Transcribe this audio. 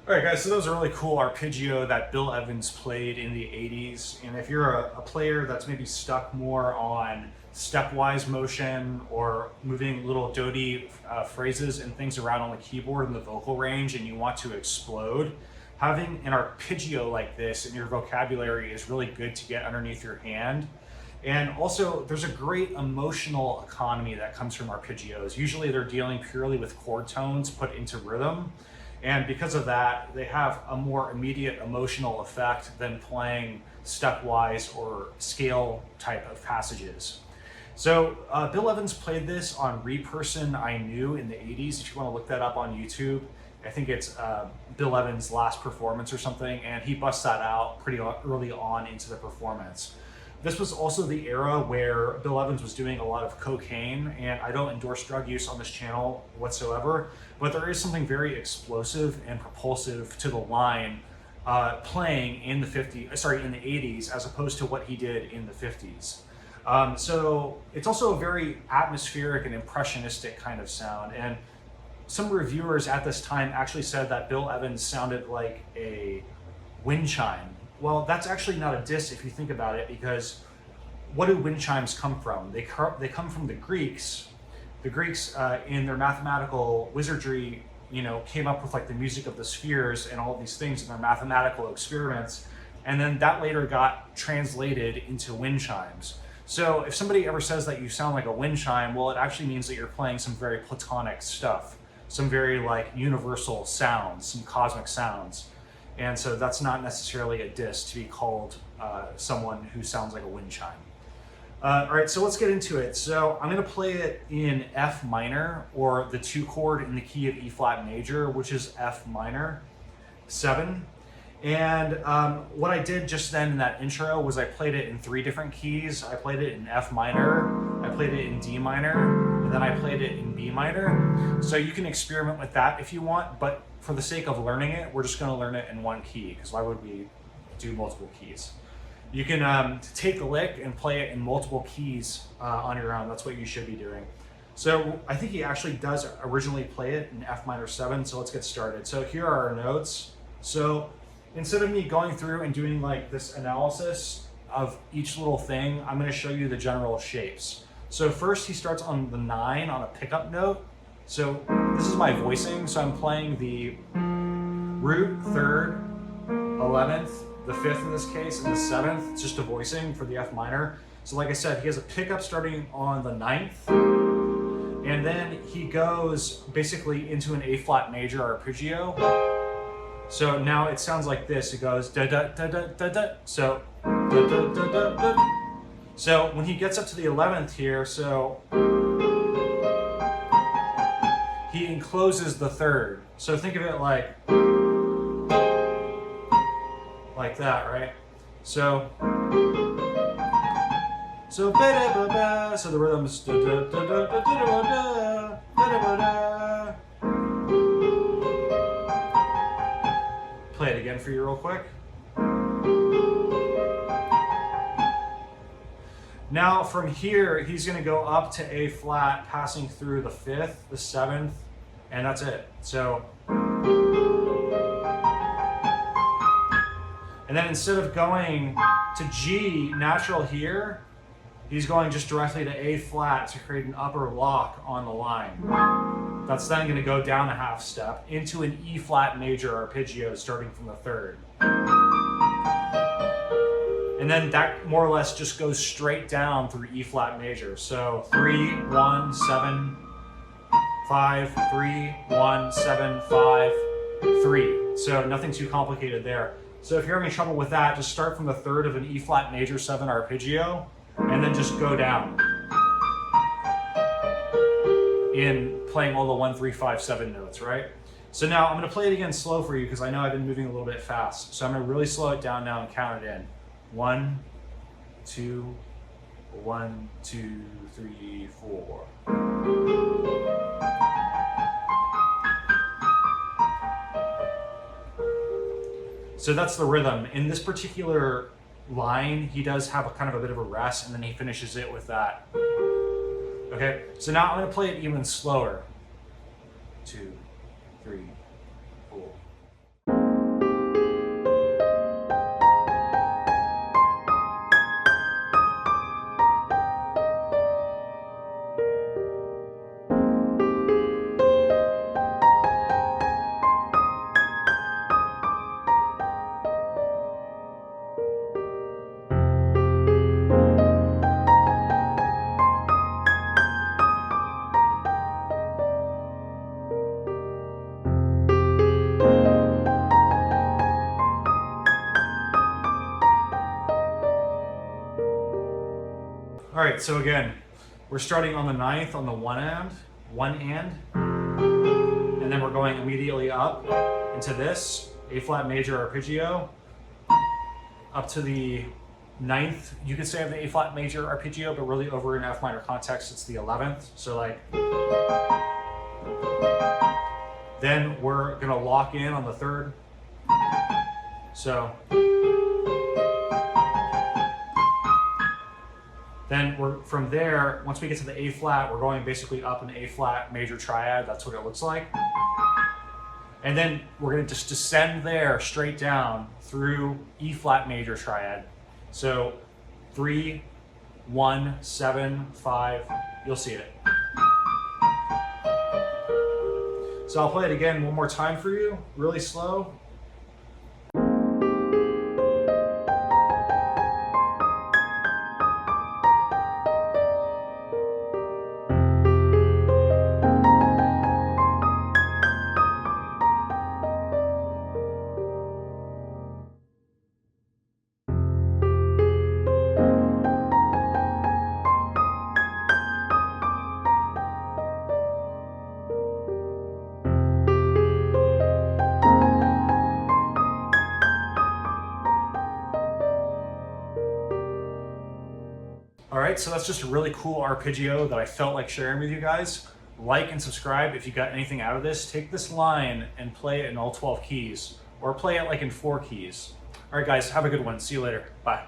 All right, guys, so that was a really cool arpeggio that Bill Evans played in the 80s. And if you're a player that's maybe stuck more on stepwise motion or moving little dotty phrases and things around on the keyboard in the vocal range and you want to explode, having an arpeggio like this in your vocabulary is really good to get underneath your hand. And also, there's a great emotional economy that comes from arpeggios. Usually they're dealing purely with chord tones put into rhythm. And because of that, they have a more immediate emotional effect than playing stepwise or scale type of passages. So Bill Evans played this on Re-Person I Knew in the 80s. If you want to look that up on YouTube, I think it's Bill Evans' last performance or something, and he busts that out pretty early on into the performance. This was also the era where Bill Evans was doing a lot of cocaine, and I don't endorse drug use on this channel whatsoever, but there is something very explosive and propulsive to the line playing in the in the 80s as opposed to what he did in the 50s. So it's also a very atmospheric and impressionistic kind of sound, and some reviewers at this time actually said that Bill Evans sounded like a wind chime. Well, that's actually not a diss if you think about it, because what do wind chimes come from? They come from the Greeks. The Greeks, in their mathematical wizardry, came up with like the music of the spheres and all these things in their mathematical experiments, and then that later got translated into wind chimes. So if somebody ever says that you sound like a wind chime, well, it actually means that you're playing some very platonic stuff, some very like universal sounds, some cosmic sounds. And so that's not necessarily a diss to be called someone who sounds like a wind chime. All right, so let's get into it. So I'm going to play it in F minor, or the 2 chord in the key of E flat major, which is F minor 7. And what I did just then in that intro was I played it in 3 different keys. I played it in F minor, I played it in D minor, and then I played it in B minor. So you can experiment with that if you want, but for the sake of learning it, we're just going to learn it in 1 key, because why would we do multiple keys? You can take the lick and play it in multiple keys on your own. That's what you should be doing. So I think he actually does originally play it in F minor 7, so let's get started. So here are our notes. So instead of me going through and doing like this analysis of each little thing, I'm going to show you the general shapes. So first he starts on the 9 on a pickup note. So this is my voicing, so I'm playing the root 3rd, 11th, the 5th in this case, and the 7th. It's just a voicing for the F minor. So like I said, he has a pickup starting on the 9th, and then he goes basically into an A flat major arpeggio. So now it sounds like this. It goes da da da da da da. So da da da da da. So when he gets up to the 11th here, so he encloses the 3rd. So think of it like that, right? So so the rhythm is da da da da da da da da. Play it again for you real quick. Now from here, he's going to go up to A flat, passing through the 5th, the 7th, and that's it. So, and then instead of going to G natural here, he's going just directly to A flat to create an upper lock on the line. That's then going to go down a half step into an E flat major arpeggio starting from the 3rd. And then that more or less just goes straight down through E flat major. So 3, 1, 7, 5, 3, 1, 7, 5, 3. So nothing too complicated there. So if you're having trouble with that, just start from the 3rd of an E flat major 7 arpeggio, and then just go down in playing all the 1, 3, 5, 7 notes, right? So now I'm going to play it again slow for you, because I know I've been moving a little bit fast. So I'm going to really slow it down now and count it in. 1, 2, 1, 2, 3, 4. So that's the rhythm. In this particular line, he does have a kind of a bit of a rest, and then he finishes it with that. Okay, so now I'm going to play it even slower. 2, 3, 4. right, so again, we're starting on the ninth on the one and, and then we're going immediately up into this A flat major arpeggio, up to the ninth. You could say of the A flat major arpeggio, but really over in F minor context, it's the 11th. So like, then we're gonna lock in on the third. So then we're from there, once we get to the A flat, we're going basically up an A flat major triad. That's what it looks like. And then we're gonna just descend there straight down through E flat major triad. So 3, 1, 7, 5, you'll see it. So I'll play it again one more time for you, really slow. All right, so that's just a really cool arpeggio that I felt like sharing with you guys. Like and subscribe if you got anything out of this. Take this line and play it in all 12 keys, or play it like in 4 keys. All right, guys, have a good one. See you later. Bye.